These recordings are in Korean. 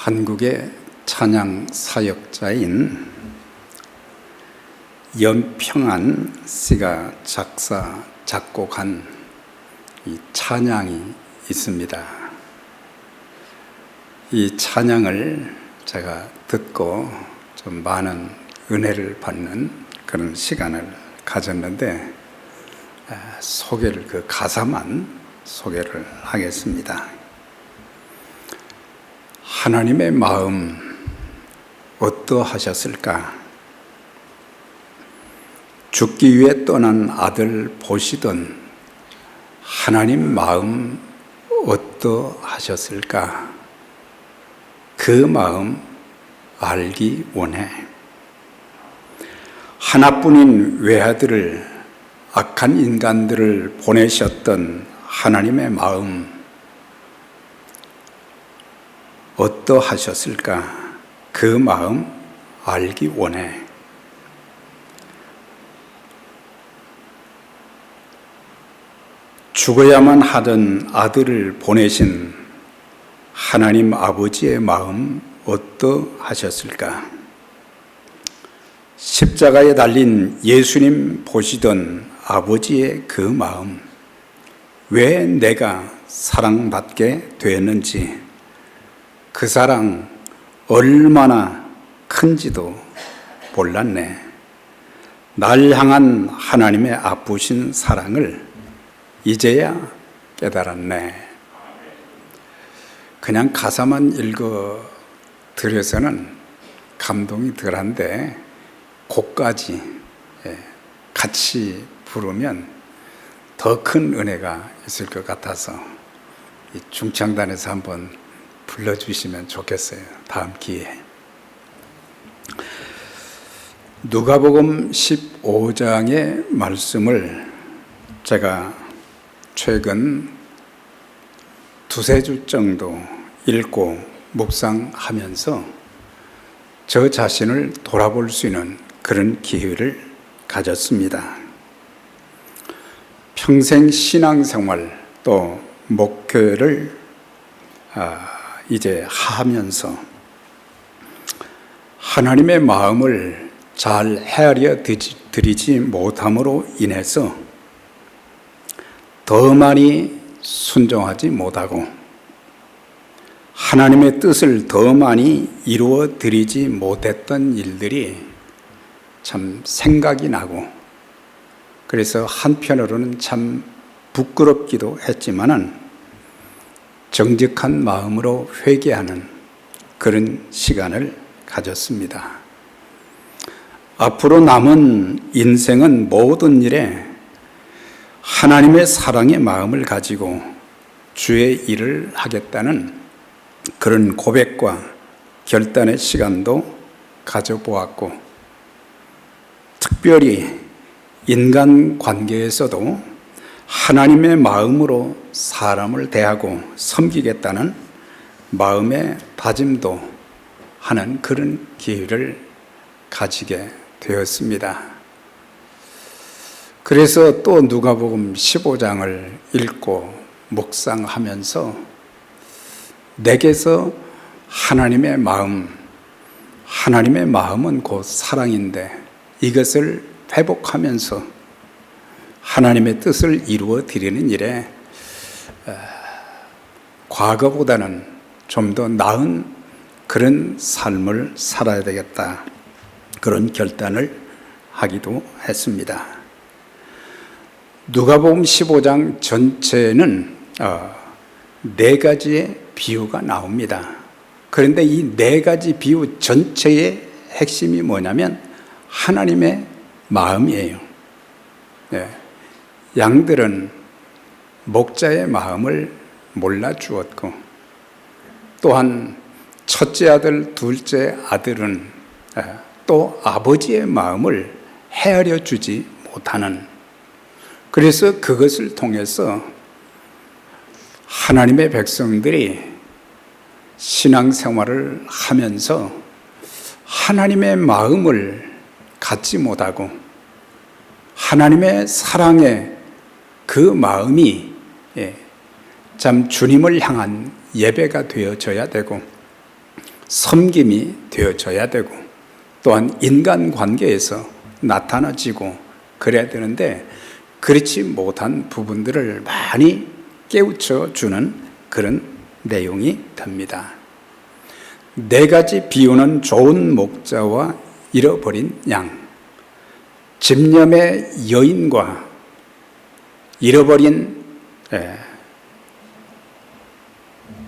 한국의 찬양 사역자인 연평안 씨가 작사, 작곡한 이 찬양이 있습니다. 이 찬양을 제가 듣고 좀 많은 은혜를 받는 그런 시간을 가졌는데, 그 가사만 소개를 하겠습니다. 하나님의 마음 어떠하셨을까? 죽기 위해 떠난 아들 보시던 하나님 마음 어떠하셨을까? 그 마음 알기 원해. 하나뿐인 외아들을, 악한 인간들을 보내셨던 하나님의 마음 어떠하셨을까? 그 마음 알기 원해. 죽어야만 하던 아들을 보내신 하나님 아버지의 마음 어떠하셨을까? 십자가에 달린 예수님 보시던 아버지의 그 마음, 왜 내가 사랑받게 되었는지, 그 사랑 얼마나 큰지도 몰랐네. 날 향한 하나님의 아프신 사랑을 이제야 깨달았네. 그냥 가사만 읽어 드려서는 감동이 덜한데, 곡까지 같이 부르면 더 큰 은혜가 있을 것 같아서 이 중창단에서 한번 불러주시면 좋겠어요. 다음 기회에. 누가복음 15장의 말씀을 제가 최근 두세 주 정도 읽고 묵상하면서 저 자신을 돌아볼 수 있는 그런 기회를 가졌습니다. 평생 신앙생활 또 목회를 이제 하면서 하나님의 마음을 잘 헤아려 드리지 못함으로 인해서 더 많이 순종하지 못하고 하나님의 뜻을 더 많이 이루어 드리지 못했던 일들이 참 생각이 나고, 그래서 한편으로는 참 부끄럽기도 했지만은 정직한 마음으로 회개하는 그런 시간을 가졌습니다. 앞으로 남은 인생은 모든 일에 하나님의 사랑의 마음을 가지고 주의 일을 하겠다는 그런 고백과 결단의 시간도 가져보았고, 특별히 인간 관계에서도 하나님의 마음으로 사람을 대하고 섬기겠다는 마음의 다짐도 하는 그런 기회를 가지게 되었습니다. 그래서 또 누가복음 15장을 읽고 묵상하면서 내게서 하나님의 마음은 곧 사랑인데, 이것을 회복하면서 하나님의 뜻을 이루어 드리는 일에 과거보다는 좀 더 나은 그런 삶을 살아야 되겠다, 그런 결단을 하기도 했습니다. 누가복음 15장 전체는 4가지의 비유가 나옵니다. 그런데 이 4가지 비유 전체의 핵심이 뭐냐면 하나님의 마음이에요. 양들은 목자의 마음을 몰라주었고, 또한 첫째 아들, 둘째 아들은 또 아버지의 마음을 헤아려 주지 못하는, 그래서 그것을 통해서 하나님의 백성들이 신앙생활을 하면서 하나님의 마음을 갖지 못하고 하나님의 사랑의 그 마음이 참 주님을 향한 예배가 되어져야 되고, 섬김이 되어져야 되고 또한 인간관계에서 나타나지고 그래야 되는데 그렇지 못한 부분들을 많이 깨우쳐 주는 그런 내용이 됩니다. 4가지 비유는 좋은 목자와 잃어버린 양, 집념의 여인과 잃어버린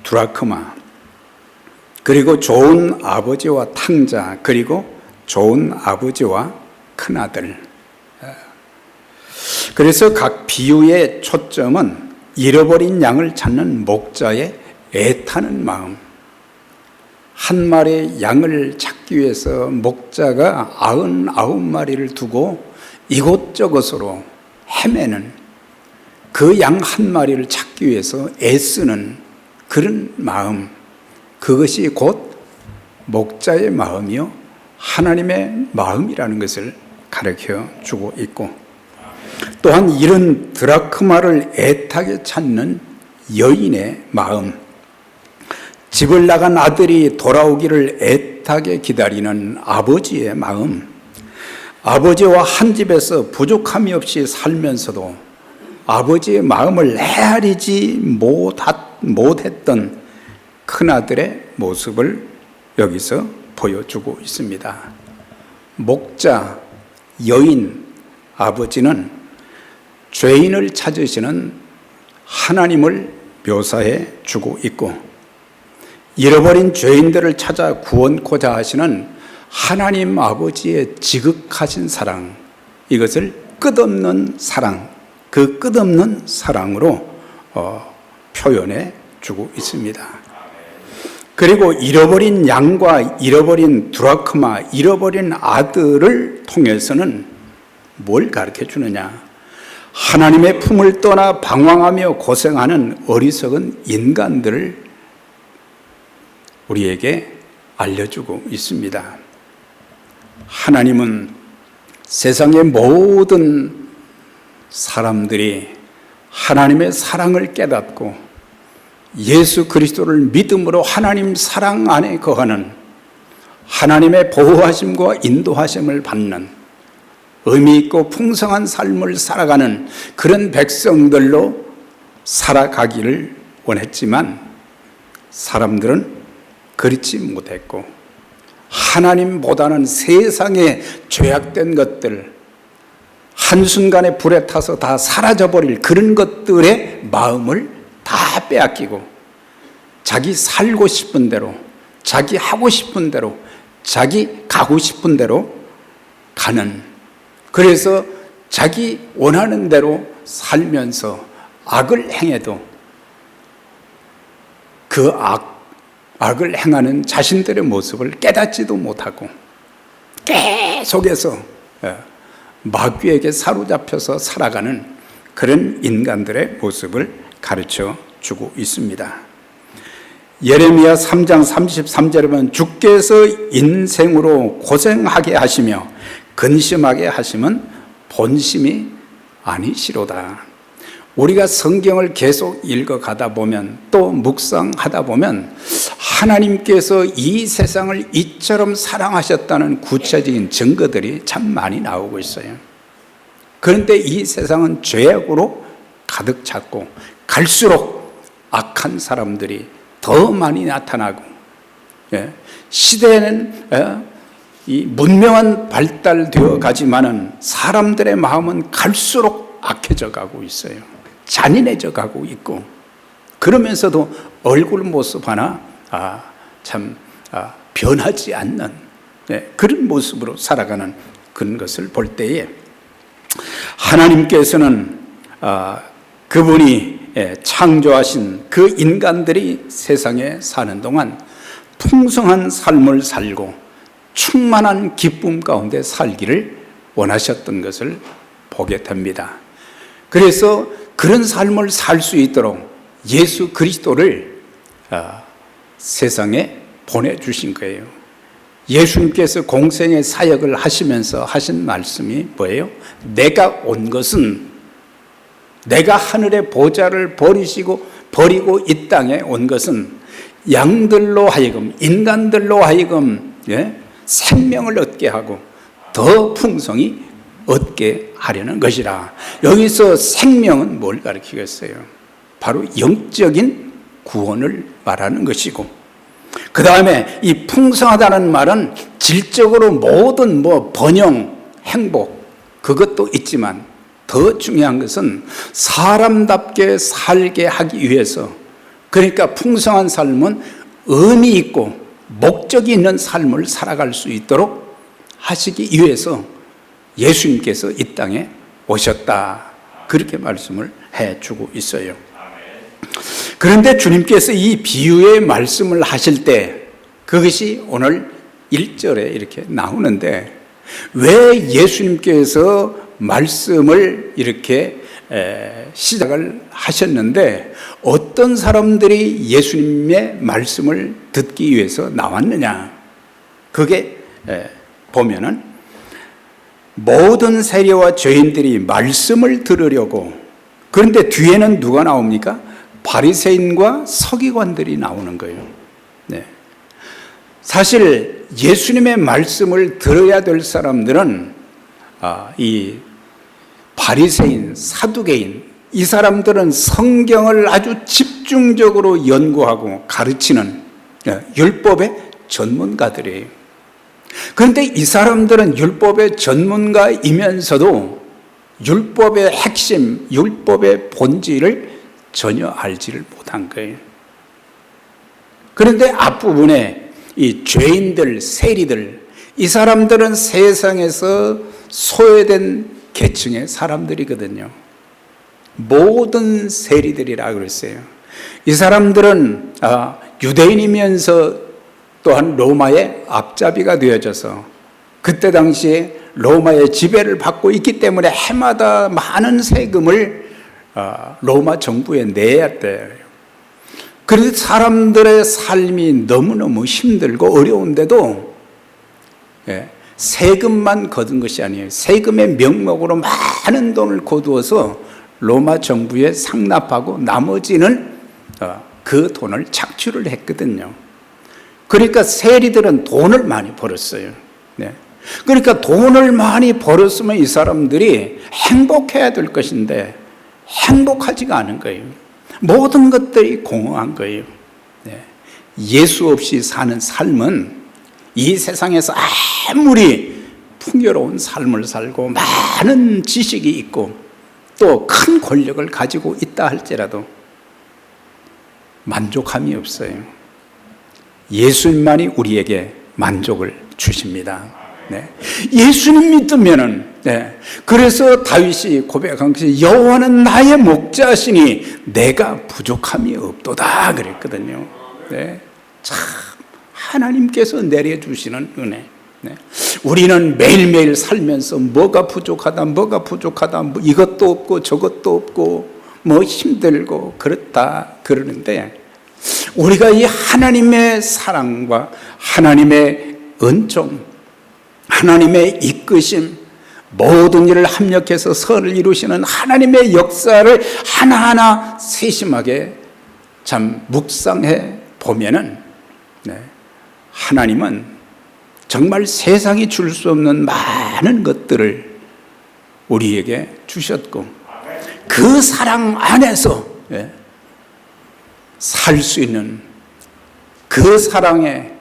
드라크마, 그리고 좋은 아버지와 탕자, 그리고 좋은 아버지와 큰아들. 그래서 각 비유의 초점은 잃어버린 양을 찾는 목자의 애타는 마음. 한 마리의 양을 찾기 위해서 목자가 99마리를 두고 이곳저곳으로 헤매는, 그 양 한 마리를 찾기 위해서 애쓰는 그런 마음, 그것이 곧 목자의 마음이요 하나님의 마음이라는 것을 가르쳐 주고 있고, 또한 이런 드라크마를 애타게 찾는 여인의 마음, 집을 나간 아들이 돌아오기를 애타게 기다리는 아버지의 마음, 아버지와 한 집에서 부족함이 없이 살면서도 아버지의 마음을 헤아리지 못했던 큰아들의 모습을 여기서 보여주고 있습니다. 목자, 여인, 아버지는 죄인을 찾으시는 하나님을 묘사해 주고 있고, 잃어버린 죄인들을 찾아 구원코자 하시는 하나님 아버지의 지극하신 사랑, 이것을 끝없는 사랑, 그 끝없는 사랑으로 표현해 주고 있습니다. 그리고 잃어버린 양과 잃어버린 드라크마, 잃어버린 아들을 통해서는 뭘 가르쳐 주느냐? 하나님의 품을 떠나 방황하며 고생하는 어리석은 인간들을 우리에게 알려주고 있습니다. 하나님은 세상의 모든 사람들이 하나님의 사랑을 깨닫고 예수 그리스도를 믿음으로 하나님 사랑 안에 거하는, 하나님의 보호하심과 인도하심을 받는 의미 있고 풍성한 삶을 살아가는 그런 백성들로 살아가기를 원했지만 사람들은 그렇지 못했고, 하나님보다는 세상에 죄악된 것들, 한순간에 불에 타서 다 사라져버릴 그런 것들의 마음을 다 빼앗기고 자기 살고 싶은 대로, 자기 하고 싶은 대로, 자기 가고 싶은 대로 가는, 그래서 자기 원하는 대로 살면서 악을 행해도 그 악을 행하는 자신들의 모습을 깨닫지도 못하고 계속해서 마귀에게 사로잡혀서 살아가는 그런 인간들의 모습을 가르쳐 주고 있습니다. 예레미야 3장 33절에 보면 주께서 인생으로 고생하게 하시며 근심하게 하시면 본심이 아니시로다. 우리가 성경을 계속 읽어가다 보면, 또 묵상하다 보면 하나님께서 이 세상을 이처럼 사랑하셨다는 구체적인 증거들이 참 많이 나오고 있어요. 그런데 이 세상은 죄악으로 가득 찼고 갈수록 악한 사람들이 더 많이 나타나고, 시대는 이 문명은 발달되어 가지만은 사람들의 마음은 갈수록 악해져 가고 있어요. 잔인해져 가고 있고, 그러면서도 얼굴 모습 하나 변하지 않는 그런 모습으로 살아가는 그런 것을 볼 때에 하나님께서는 그분이 창조하신 그 인간들이 세상에 사는 동안 풍성한 삶을 살고 충만한 기쁨 가운데 살기를 원하셨던 것을 보게 됩니다. 그래서 그런 삶을 살 수 있도록 예수 그리스도를 세상에 보내주신 거예요. 예수님께서 공생의 사역을 하시면서 하신 말씀이 뭐예요? 내가 온 것은, 내가 하늘의 보좌를 버리고 이 땅에 온 것은 양들로 하여금, 인간들로 하여금 생명을 얻게 하고 더 풍성히 얻게 하려는 것이라. 여기서 생명은 뭘 가리키겠어요? 바로 영적인 구원을 말하는 것이고, 그 다음에 이 풍성하다는 말은 질적으로 모든 번영, 행복, 그것도 있지만 더 중요한 것은 사람답게 살게 하기 위해서, 그러니까 풍성한 삶은 의미 있고 목적이 있는 삶을 살아갈 수 있도록 하시기 위해서 예수님께서 이 땅에 오셨다, 그렇게 말씀을 해주고 있어요. 그런데 주님께서 이 비유의 말씀을 하실 때 그것이 오늘 1절에 이렇게 나오는데, 왜 예수님께서 말씀을 이렇게 시작을 하셨는데 어떤 사람들이 예수님의 말씀을 듣기 위해서 나왔느냐? 그게 보면은 모든 세리와 죄인들이 말씀을 들으려고. 그런데 뒤에는 누가 나옵니까? 바리새인과 서기관들이 나오는 거예요. 네. 사실 예수님의 말씀을 들어야 될 사람들은 이 바리새인, 사두개인, 이 사람들은 성경을 아주 집중적으로 연구하고 가르치는 율법의 전문가들이에요. 그런데 이 사람들은 율법의 전문가이면서도 율법의 핵심, 율법의 본질을 전혀 알지를 못한 거예요. 그런데 앞부분에 이 죄인들, 세리들, 이 사람들은 세상에서 소외된 계층의 사람들이거든요. 모든 세리들이라 그랬어요. 이 사람들은 유대인이면서 또한 로마의 앞잡이가 되어져서 그때 당시에 로마의 지배를 받고 있기 때문에 해마다 많은 세금을 로마 정부에 내야 했대요. 그런데 사람들의 삶이 너무너무 힘들고 어려운데도 세금만 거둔 것이 아니에요. 세금의 명목으로 많은 돈을 거두어서 로마 정부에 상납하고 나머지는 그 돈을 착취를 했거든요. 그러니까 세리들은 돈을 많이 벌었어요. 그러니까 돈을 많이 벌었으면 이 사람들이 행복해야 될 것인데 행복하지가 않은 거예요. 모든 것들이 공허한 거예요. 예수 없이 사는 삶은 이 세상에서 아무리 풍요로운 삶을 살고 많은 지식이 있고 또 큰 권력을 가지고 있다 할지라도 만족함이 없어요. 예수님만이 우리에게 만족을 주십니다. 예수님 믿으면은, 그래서 다윗이 고백한 것이 여호와는 나의 목자시니 내가 부족함이 없도다 그랬거든요. 참 하나님께서 내려주시는 은혜. 우리는 매일매일 살면서 뭐가 부족하다, 뭐가 이것도 없고 저것도 없고 뭐 힘들고 그렇다 그러는데, 우리가 이 하나님의 사랑과 하나님의 은총, 하나님의 이끄심, 모든 일을 합력해서 선을 이루시는 하나님의 역사를 하나하나 세심하게 참 묵상해 보면은 하나님은 정말 세상이 줄 수 없는 많은 것들을 우리에게 주셨고 그 사랑 안에서 살 수 있는, 그 사랑의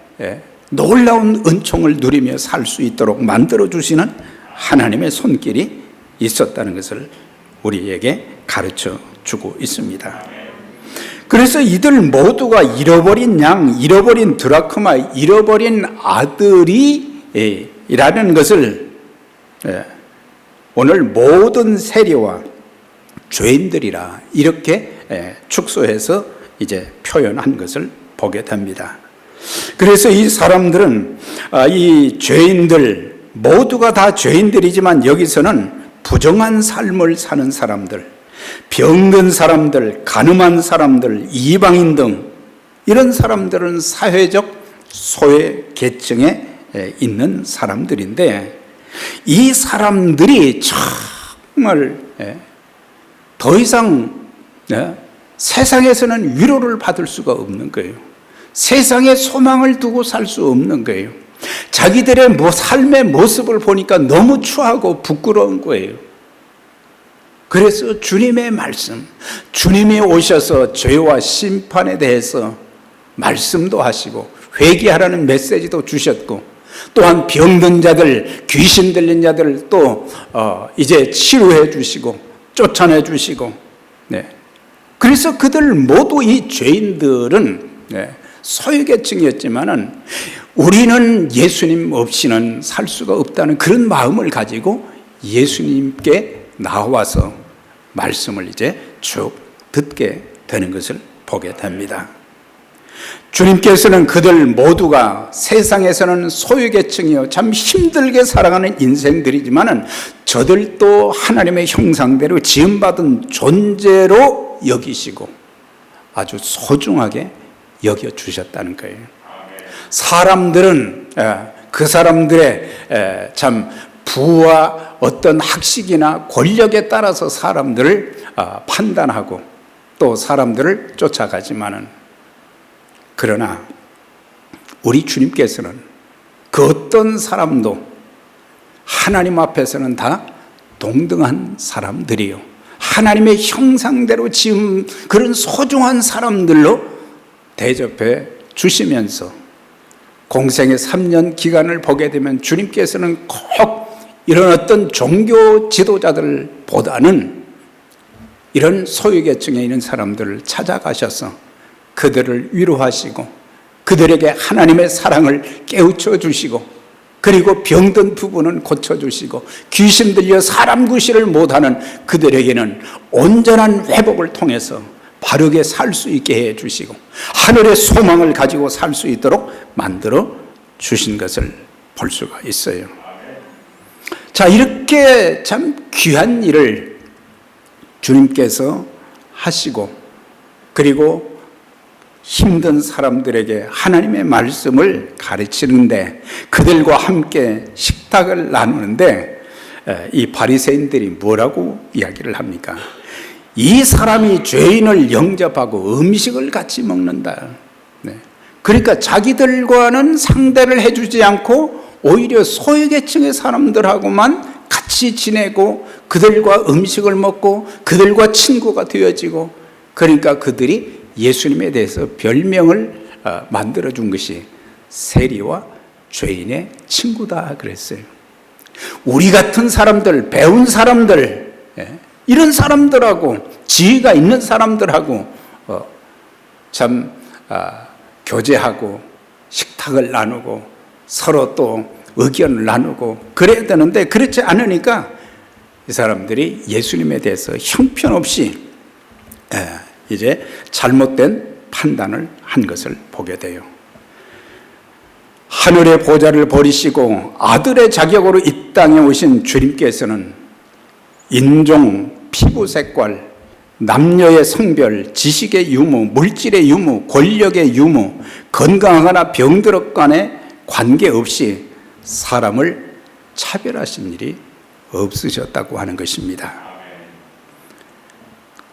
놀라운 은총을 누리며 살 수 있도록 만들어주시는 하나님의 손길이 있었다는 것을 우리에게 가르쳐 주고 있습니다. 그래서 이들 모두가 잃어버린 양, 잃어버린 드라크마, 잃어버린 아들이 라는 것을 오늘 모든 세리와 죄인들이라 이렇게 축소해서 이제 표현한 것을 보게 됩니다. 그래서 이 사람들은 이 죄인들 모두가 다 죄인들이지만 여기서는 부정한 삶을 사는 사람들, 병든 사람들, 가늠한 사람들, 이방인 등 이런 사람들은 사회적 소외 계층에 있는 사람들인데, 이 사람들이 정말 더 이상 세상에서는 위로를 받을 수가 없는 거예요. 세상에 소망을 두고 살 수 없는 거예요. 자기들의 삶의 모습을 보니까 너무 추하고 부끄러운 거예요. 그래서 주님의 말씀, 주님이 오셔서 죄와 심판에 대해서 말씀도 하시고 회개하라는 메시지도 주셨고, 또한 병든 자들, 귀신 들린 자들 또 이제 치료해 주시고 쫓아내 주시고, 네. 그래서 그들 모두 이 죄인들은 소외계층이었지만은 우리는 예수님 없이는 살 수가 없다는 그런 마음을 가지고 예수님께 나와서 말씀을 이제 쭉 듣게 되는 것을 보게 됩니다. 주님께서는 그들 모두가 세상에서는 소유계층이요 참 힘들게 살아가는 인생들이지만은 저들도 하나님의 형상대로 지음받은 존재로 여기시고 아주 소중하게 여겨주셨다는 거예요. 사람들은 그 사람들의 참 부와 어떤 학식이나 권력에 따라서 사람들을 판단하고 또 사람들을 쫓아가지만은, 그러나 우리 주님께서는 그 어떤 사람도 하나님 앞에서는 다 동등한 사람들이요, 하나님의 형상대로 지은 그런 소중한 사람들로 대접해 주시면서 공생의 3년 기간을 보게 되면 주님께서는 꼭 이런 어떤 종교 지도자들보다는 이런 소유계층에 있는 사람들을 찾아가셔서 그들을 위로하시고 그들에게 하나님의 사랑을 깨우쳐 주시고, 그리고 병든 부분은 고쳐주시고 귀신 들려 사람 구실을 못하는 그들에게는 온전한 회복을 통해서 바르게 살 수 있게 해주시고 하늘의 소망을 가지고 살 수 있도록 만들어 주신 것을 볼 수가 있어요. 자, 이렇게 참 귀한 일을 주님께서 하시고, 그리고 힘든 사람들에게 하나님의 말씀을 가르치는데, 그들과 함께 식탁을 나누는데 이 바리새인들이 뭐라고 이야기를 합니까? 이 사람이 죄인을 영접하고 음식을 같이 먹는다. 네. 그러니까 자기들과는 상대를 해주지 않고 오히려 소외계층의 사람들하고만 같이 지내고 그들과 음식을 먹고 그들과 친구가 되어지고, 그러니까 그들이 예수님에 대해서 별명을 만들어준 것이 세리와 죄인의 친구다 그랬어요. 우리 같은 사람들, 배운 사람들, 이런 사람들하고, 지혜가 있는 사람들하고 참 교제하고 식탁을 나누고 서로 또 의견을 나누고 그래야 되는데, 그렇지 않으니까 이 사람들이 예수님에 대해서 형편없이 이제 잘못된 판단을 한 것을 보게 돼요. 하늘의 보좌를 버리시고 아들의 자격으로 이 땅에 오신 주님께서는 인종, 피부 색깔, 남녀의 성별, 지식의 유무, 물질의 유무, 권력의 유무, 건강하거나 병들었 간에 관계없이 사람을 차별하신 일이 없으셨다고 하는 것입니다.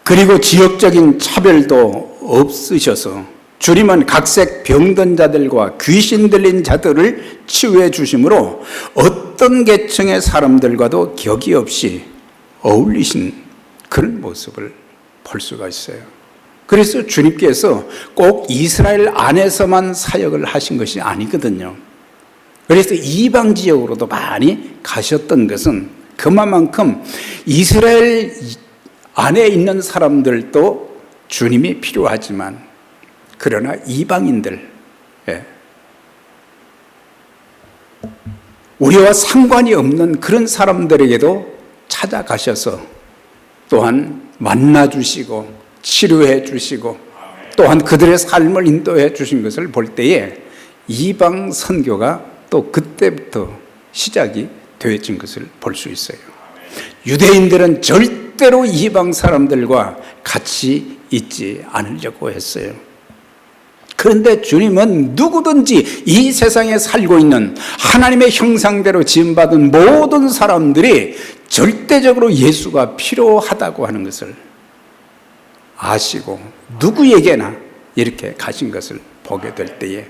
그리고 지역적인 차별도 없으셔서 주님은 각색 병든 자들과 귀신 들린 자들을 치유해 주심으로 어떤 계층의 사람들과도 격이 없이 어울리신 그런 모습을 볼 수가 있어요. 그래서 주님께서 꼭 이스라엘 안에서만 사역을 하신 것이 아니거든요. 그래서 이방 지역으로도 많이 가셨던 것은 그만큼 이스라엘 안에 있는 사람들도 주님이 필요하지만, 그러나 이방인들, 우리와 상관이 없는 그런 사람들에게도 찾아가셔서 또한 만나주시고 치료해 주시고 또한 그들의 삶을 인도해 주신 것을 볼 때에 이방 선교가 또 그때부터 시작이 되어진 것을 볼 수 있어요. 유대인들은 절대로 이방 사람들과 같이 있지 않으려고 했어요. 그런데 주님은 누구든지 이 세상에 살고 있는 하나님의 형상대로 지음받은 모든 사람들이 절대적으로 예수가 필요하다고 하는 것을 아시고 누구에게나 이렇게 가신 것을 보게 될 때에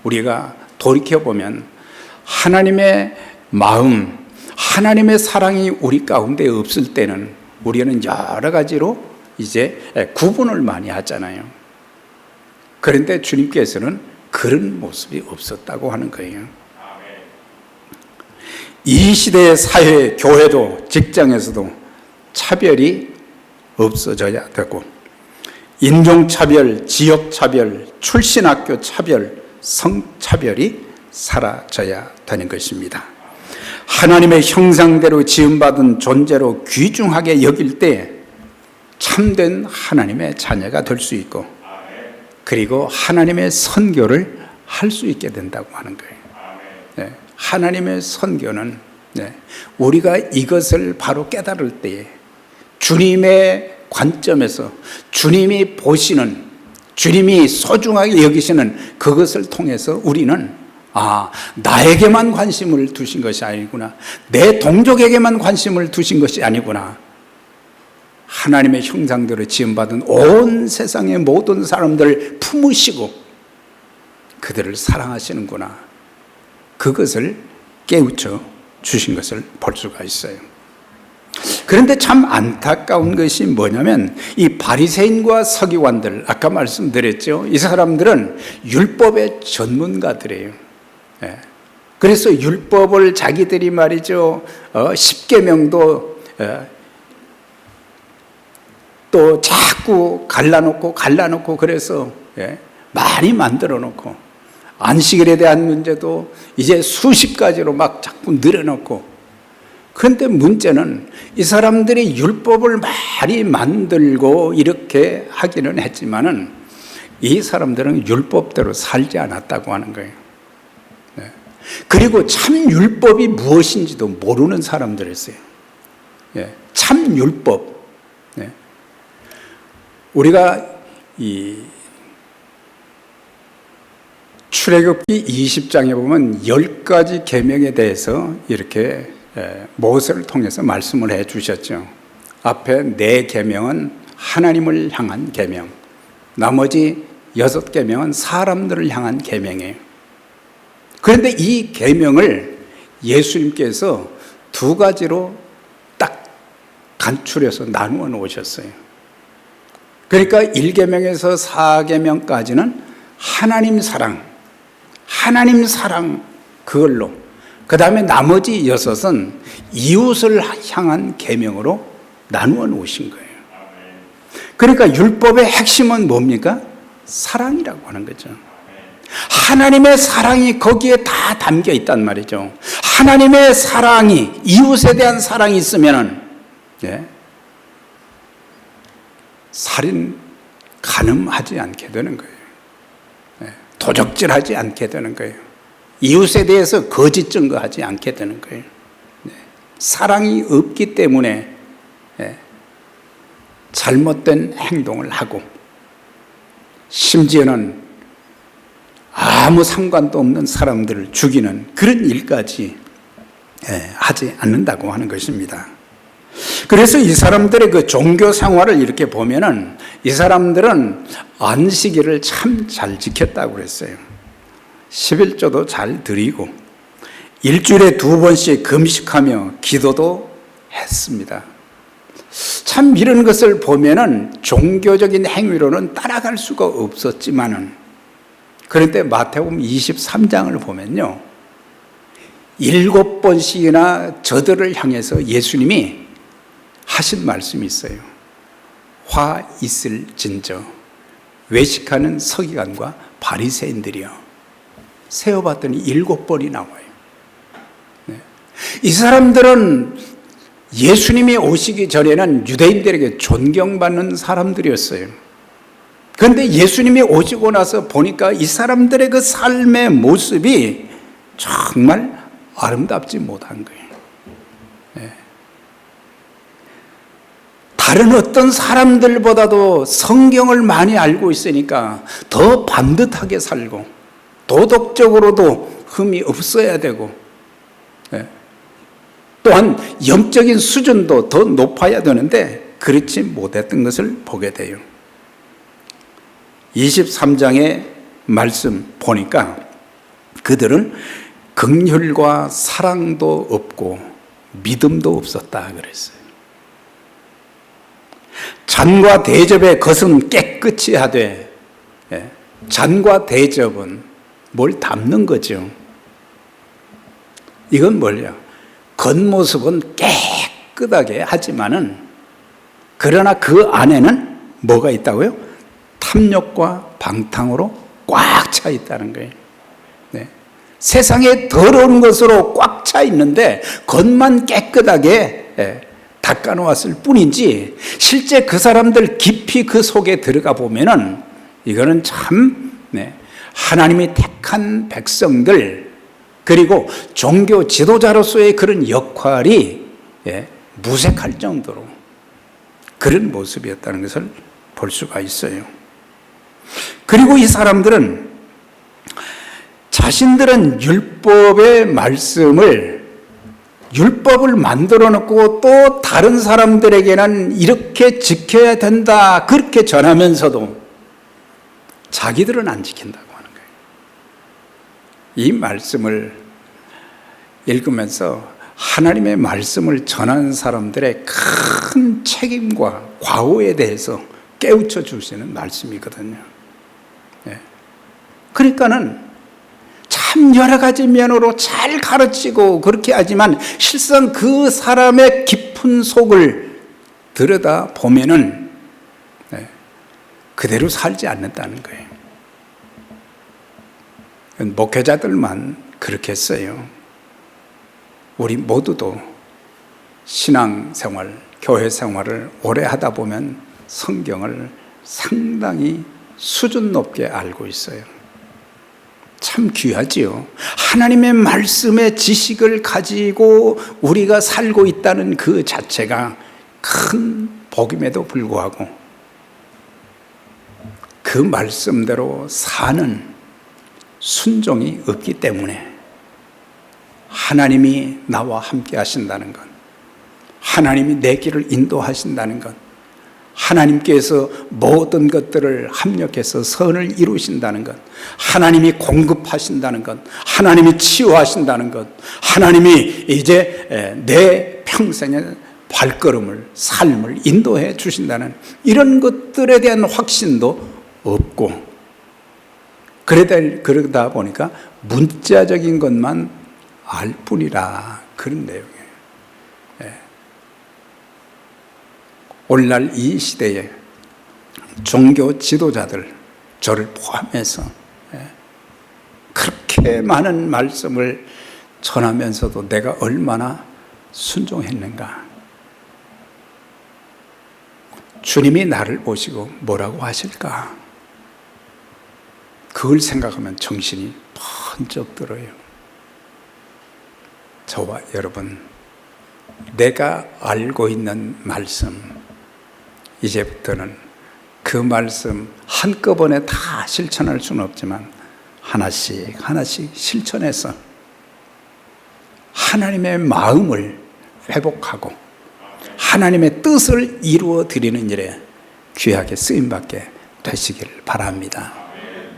우리가 돌이켜보면 하나님의 마음, 하나님의 사랑이 우리 가운데 없을 때는 우리는 여러 가지로 이제 구분을 많이 하잖아요. 그런데 주님께서는 그런 모습이 없었다고 하는 거예요. 이 시대의 사회, 교회도 직장에서도 차별이 없어져야 되고, 인종차별, 지역차별, 출신학교 차별, 성차별이 사라져야 되는 것입니다. 하나님의 형상대로 지음받은 존재로 귀중하게 여길 때 참된 하나님의 자녀가 될 수 있고, 그리고 하나님의 선교를 할 수 있게 된다고 하는 거예요. 네, 하나님의 선교는 우리가 이것을 바로 깨달을 때에 주님의 관점에서 주님이 보시는, 주님이 소중하게 여기시는 그것을 통해서 우리는 나에게만 관심을 두신 것이 아니구나, 내 동족에게만 관심을 두신 것이 아니구나, 하나님의 형상대로 지음받은 온 세상의 모든 사람들을 품으시고 그들을 사랑하시는구나, 그것을 깨우쳐 주신 것을 볼 수가 있어요. 그런데 참 안타까운 것이 뭐냐면 이 바리새인과 서기관들, 아까 말씀드렸죠. 이 사람들은 율법의 전문가들이에요. 그래서 율법을 자기들이 말이죠, 십계명도 또 자꾸 갈라놓고 그래서 많이 만들어 놓고, 안식일에 대한 문제도 이제 수십 가지로 막 자꾸 늘어놓고. 그런데 문제는 이 사람들이 율법을 많이 만들고 이렇게 하기는 했지만은 이 사람들은 율법대로 살지 않았다고 하는 거예요. 그리고 참 율법이 무엇인지도 모르는 사람들이었어요. 참 율법. 우리가 이 출애굽기 20장에 보면 10가지 계명에 대해서 이렇게 모세를 통해서 말씀을 해 주셨죠. 앞에 4계명은 하나님을 향한 계명, 나머지 6계명은 사람들을 향한 계명이에요. 그런데 이 계명을 예수님께서 2가지로 딱 간추려서 나누어 놓으셨어요. 그러니까 1계명에서 4계명까지는 하나님 사랑 그걸로, 그 다음에 나머지 6은 이웃을 향한 계명으로 나누어 놓으신 거예요. 그러니까 율법의 핵심은 뭡니까? 사랑이라고 하는 거죠. 하나님의 사랑이 거기에 다 담겨 있단 말이죠. 하나님의 사랑이, 이웃에 대한 사랑이 있으면은 살인 간음하지 않게 되는 거예요. 도적질하지 않게 되는 거예요. 이웃에 대해서 거짓 증거하지 않게 되는 거예요. 사랑이 없기 때문에 잘못된 행동을 하고, 심지어는 아무 상관도 없는 사람들을 죽이는 그런 일까지 하지 않는다고 하는 것입니다. 그래서 이 사람들의 그 종교 생활을 이렇게 보면은 이 사람들은 안식일을 참 잘 지켰다고 그랬어요. 11조도 잘 드리고 일주일에 2번씩 금식하며 기도도 했습니다. 참 이런 것을 보면은 종교적인 행위로는 따라갈 수가 없었지만은, 그런데 마태복음 23장을 보면요, 7번씩이나 저들을 향해서 예수님이 하신 말씀이 있어요. 화 있을진저 외식하는 서기관과 바리새인들이요. 세어봤더니 7번이 나와요. 이 사람들은 예수님이 오시기 전에는 유대인들에게 존경받는 사람들이었어요. 그런데 예수님이 오시고 나서 보니까 이 사람들의 그 삶의 모습이 정말 아름답지 못한 거예요. 다른 어떤 사람들보다도 성경을 많이 알고 있으니까 더 반듯하게 살고, 도덕적으로도 흠이 없어야 되고, 또한 영적인 수준도 더 높아야 되는데 그렇지 못했던 것을 보게 돼요. 23장에 말씀 보니까 그들은 긍휼과 사랑도 없고 믿음도 없었다 그랬어요. 잔과 대접의 것은 깨끗이 하되, 잔과 대접은 뭘 담는 거죠. 이건 뭐냐? 겉모습은 깨끗하게 하지만은, 그러나 그 안에는 뭐가 있다고요? 탐욕과 방탕으로 꽉 차 있다는 거예요. 네. 세상에 더러운 것으로 꽉 차 있는데 겉만 깨끗하게 닦아놓았을 뿐이지, 실제 그 사람들 깊이 그 속에 들어가 보면은 이거는 참 하나님이 택한 백성들, 그리고 종교 지도자로서의 그런 역할이 무색할 정도로 그런 모습이었다는 것을 볼 수가 있어요. 그리고 이 사람들은 자신들은 율법의 말씀을, 율법을 만들어 놓고 또 다른 사람들에게는 이렇게 지켜야 된다 그렇게 전하면서도 자기들은 안 지킨다고 하는 거예요. 이 말씀을 읽으면서 하나님의 말씀을 전하는 사람들의 큰 책임과 과오에 대해서 깨우쳐 주시는 말씀이거든요. 그러니까는 참 여러 가지 면으로 잘 가르치고 그렇게 하지만 실상 그 사람의 깊은 속을 들여다 보면은 그대로 살지 않는다는 거예요. 목회자들만 그렇게 했어요. 우리 모두도 신앙생활, 교회 생활을 오래 하다 보면 성경을 상당히 수준 높게 알고 있어요. 참 귀하지요. 하나님의 말씀의 지식을 가지고 우리가 살고 있다는 그 자체가 큰 복임에도 불구하고 그 말씀대로 사는 순종이 없기 때문에 하나님이 나와 함께 하신다는 것, 하나님이 내 길을 인도하신다는 것, 하나님께서 모든 것들을 합력해서 선을 이루신다는 것, 하나님이 공급하신다는 것, 하나님이 치유하신다는 것, 하나님이 이제 내 평생의 발걸음을, 삶을 인도해 주신다는 이런 것들에 대한 확신도 없고, 그러다 보니까 문자적인 것만 알 뿐이라, 그런 내용이에요. 오늘날 이 시대에 종교 지도자들, 저를 포함해서 그렇게 많은 말씀을 전하면서도 내가 얼마나 순종했는가. 주님이 나를 보시고 뭐라고 하실까? 그걸 생각하면 정신이 번쩍 들어요. 저와 여러분, 내가 알고 있는 말씀, 이제부터는 그 말씀 한꺼번에 다 실천할 수는 없지만 하나씩 하나씩 실천해서 하나님의 마음을 회복하고 하나님의 뜻을 이루어 드리는 일에 귀하게 쓰임받게 되시길 바랍니다.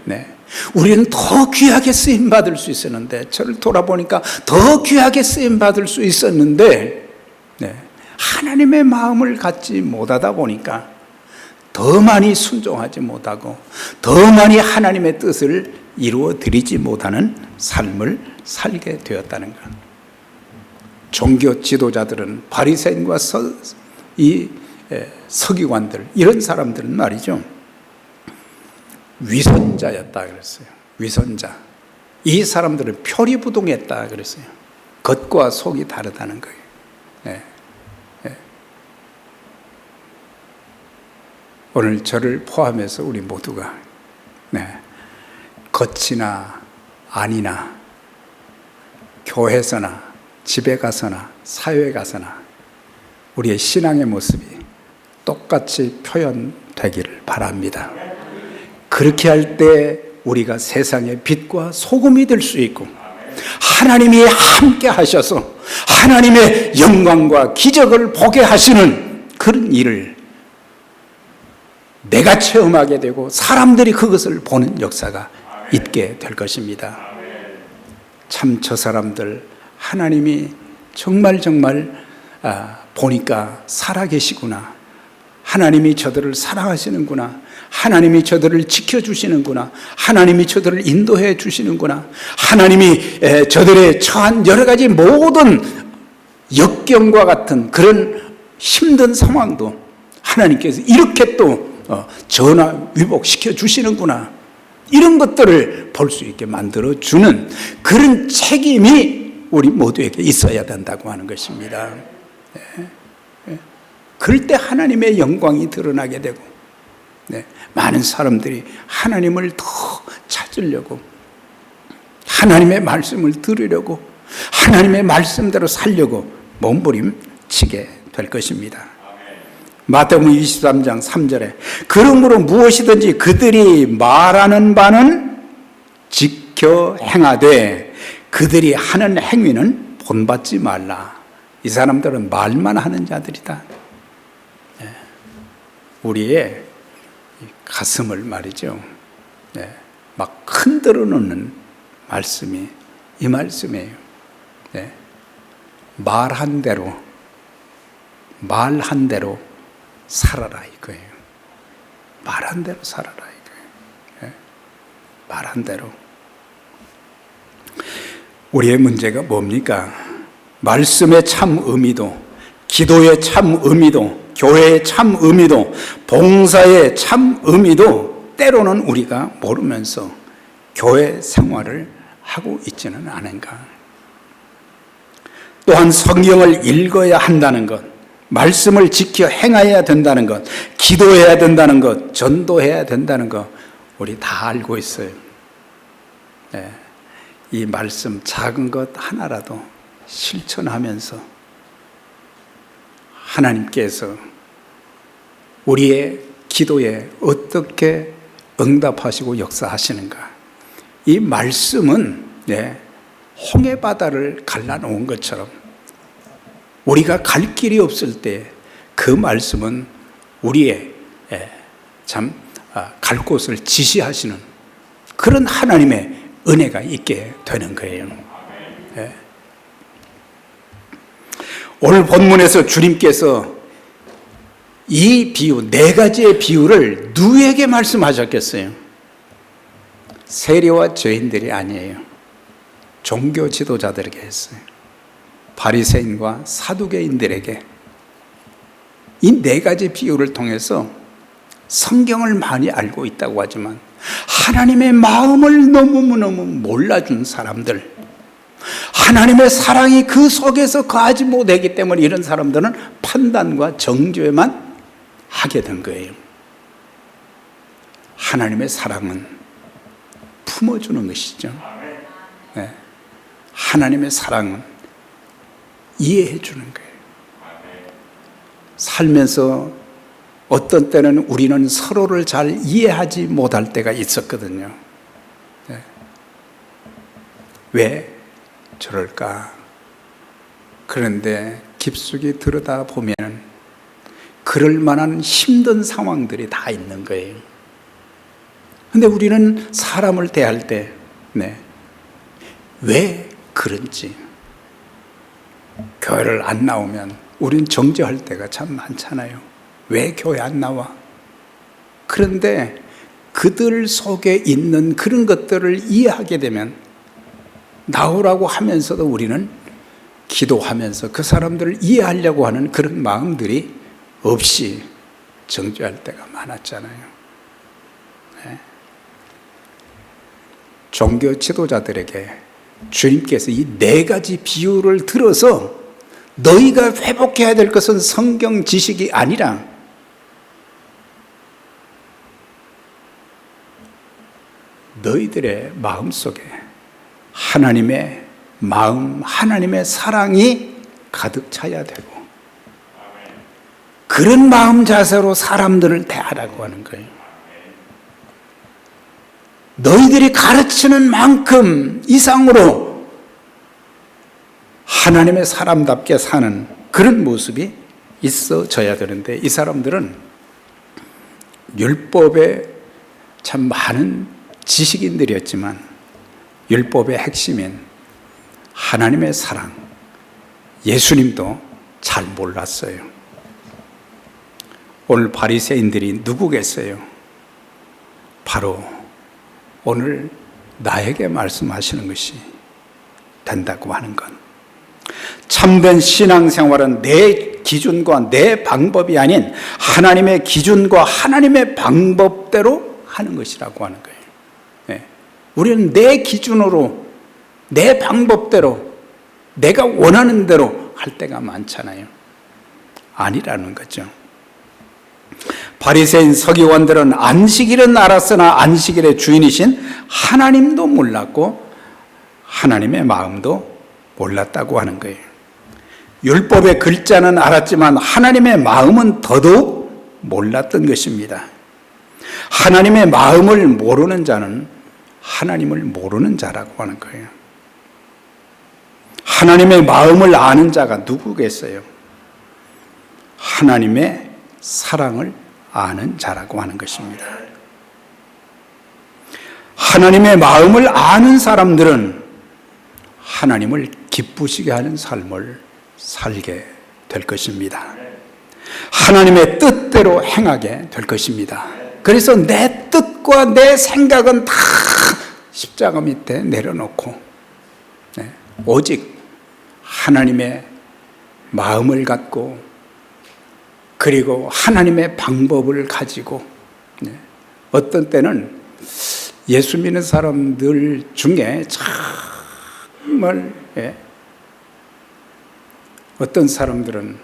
네. 우리는 더 귀하게 쓰임받을 수 있었는데, 저를 돌아보니까 더 귀하게 쓰임받을 수 있었는데, 하나님의 마음을 갖지 못하다 보니까 더 많이 순종하지 못하고 더 많이 하나님의 뜻을 이루어 드리지 못하는 삶을 살게 되었다는 것. 종교 지도자들은 바리새인과 서기관들, 이런 사람들은 말이죠, 위선자였다 그랬어요. 위선자. 이 사람들은 표리부동했다 그랬어요. 겉과 속이 다르다는 거예요. 오늘 저를 포함해서 우리 모두가 겉이나 아니나 교회에서나 집에 가서나 사회에 가서나 우리의 신앙의 모습이 똑같이 표현되기를 바랍니다. 그렇게 할 때 우리가 세상의 빛과 소금이 될 수 있고, 하나님이 함께 하셔서 하나님의 영광과 기적을 보게 하시는 그런 일을 내가 체험하게 되고 사람들이 그것을 보는 역사가 있게 될 것입니다. 참 저 사람들 하나님이 정말 보니까 살아계시구나. 하나님이 저들을 사랑하시는구나. 하나님이 저들을 지켜주시는구나. 하나님이 저들을 인도해 주시는구나. 하나님이 저들의 처한 여러 가지 모든 역경과 같은 그런 힘든 상황도 하나님께서 이렇게 또 전화 위복시켜 주시는구나. 이런 것들을 볼 수 있게 만들어주는 그런 책임이 우리 모두에게 있어야 된다고 하는 것입니다. 그럴 때 하나님의 영광이 드러나게 되고, 많은 사람들이 하나님을 더 찾으려고, 하나님의 말씀을 들으려고, 하나님의 말씀대로 살려고 몸부림치게 될 것입니다. 마태복음 23장 3절에 그러므로 무엇이든지 그들이 말하는 바는 지켜 행하되 그들이 하는 행위는 본받지 말라. 이 사람들은 말만 하는 자들이다. 우리의 가슴을 말이죠, 막 흔들어 놓는 말씀이 이 말씀이에요. 말한 대로 살아라 이거예요. 말한 대로 살아라 이거예요. 말한 대로. 우리의 문제가 뭡니까? 말씀의 참 의미도, 기도의 참 의미도, 교회의 참 의미도, 봉사의 참 의미도 때로는 우리가 모르면서 교회 생활을 하고 있지는 않은가. 또한 성경을 읽어야 한다는 것, 말씀을 지켜 행해야 된다는 것, 기도해야 된다는 것, 전도해야 된다는 것, 우리 다 알고 있어요. 이 말씀 작은 것 하나라도 실천하면서 하나님께서 우리의 기도에 어떻게 응답하시고 역사하시는가. 이 말씀은 홍해바다를 갈라놓은 것처럼 우리가 갈 길이 없을 때 그 말씀은 우리의 갈 곳을 지시하시는 그런 하나님의 은혜가 있게 되는 거예요. 오늘 본문에서 주님께서 이 비유, 4가지의 비유를 누구에게 말씀하셨겠어요? 세리와 죄인들이 아니에요. 종교 지도자들에게 했어요. 바리새인과 사두개인들에게. 이 4가지 비유를 통해서 성경을 많이 알고 있다고 하지만 하나님의 마음을 너무너무 몰라준 사람들, 하나님의 사랑이 그 속에서 거하지 못하기 때문에 이런 사람들은 판단과 정죄만 하게 된 거예요. 하나님의 사랑은 품어주는 것이죠. 하나님의 사랑은 이해해 주는 거예요. 살면서 어떤 때는 우리는 서로를 잘 이해하지 못할 때가 있었거든요. 왜 저럴까? 그런데 깊숙이 들여다보면 그럴 만한 힘든 상황들이 다 있는 거예요. 근데 우리는 사람을 대할 때, 왜 그런지, 교회를 안 나오면 우리는 정죄할 때가 참 많잖아요. 왜 교회 안 나와? 그런데 그들 속에 있는 그런 것들을 이해하게 되면 나오라고 하면서도 우리는 기도하면서 그 사람들을 이해하려고 하는 그런 마음들이 없이 정죄할 때가 많았잖아요. 종교 지도자들에게 주님께서 이 4가지 비유를 들어서 너희가 회복해야 될 것은 성경 지식이 아니라 너희들의 마음속에 하나님의 마음, 하나님의 사랑이 가득 차야 되고 그런 마음 자세로 사람들을 대하라고 하는 거예요. 너희들이 가르치는 만큼 이상으로 하나님의 사람답게 사는 그런 모습이 있어져야 되는데 이 사람들은 율법에 참 많은 지식인들이었지만 율법의 핵심인 하나님의 사랑, 예수님도 잘 몰랐어요. 오늘 바리새인들이 누구겠어요? 바로 오늘 나에게 말씀하시는 것이 된다고 하는 것. 참된 신앙생활은 내 기준과 내 방법이 아닌 하나님의 기준과 하나님의 방법대로 하는 것이라고 하는 거예요. 네. 우리는 내 기준으로, 내 방법대로, 내가 원하는 대로 할 때가 많잖아요. 아니라는 거죠. 바리새인 서기관들은 안식일은 알았으나 안식일의 주인이신 하나님도 몰랐고 하나님의 마음도 몰랐다고 하는 거예요. 율법의 글자는 알았지만 하나님의 마음은 더더욱 몰랐던 것입니다. 하나님의 마음을 모르는 자는 하나님을 모르는 자라고 하는 거예요. 하나님의 마음을 아는 자가 누구겠어요? 하나님의 사랑을 아는 자라고 하는 것입니다. 하나님의 마음을 아는 사람들은 하나님을 기쁘시게 하는 삶을 살게 될 것입니다. 하나님의 뜻대로 행하게 될 것입니다. 그래서 내 뜻과 내 생각은 다 십자가 밑에 내려놓고 오직 하나님의 마음을 갖고 그리고 하나님의 방법을 가지고 어떤 때는 예수 믿는 사람들 중에 정말 어떤 사람들은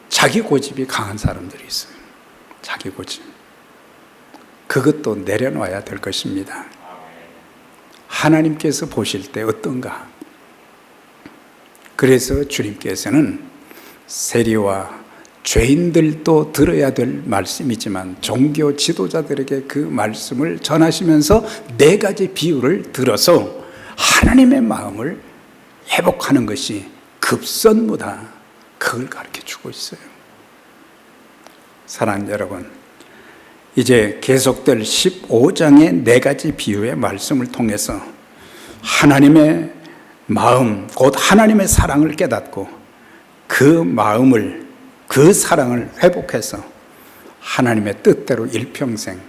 자기 고집이 강한 사람들이 있어요. 자기 고집. 그것도 내려놔야 될 것입니다. 하나님께서 보실 때 어떤가? 그래서 주님께서는 세리와 죄인들도 들어야 될 말씀이지만 종교 지도자들에게 그 말씀을 전하시면서 4가지 비유를 들어서 하나님의 마음을 회복하는 것이 급선무다, 그걸 가르쳐주고 있어요. 사랑하는 여러분, 이제 계속될 15장의 4가지 비유의 말씀을 통해서 하나님의 마음, 곧 하나님의 사랑을 깨닫고 그 마음을, 그 사랑을 회복해서 하나님의 뜻대로 일평생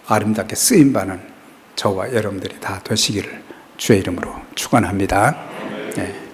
아름답게 쓰임받는 저와 여러분들이 다 되시기를 주의 이름으로 축원합니다. 네.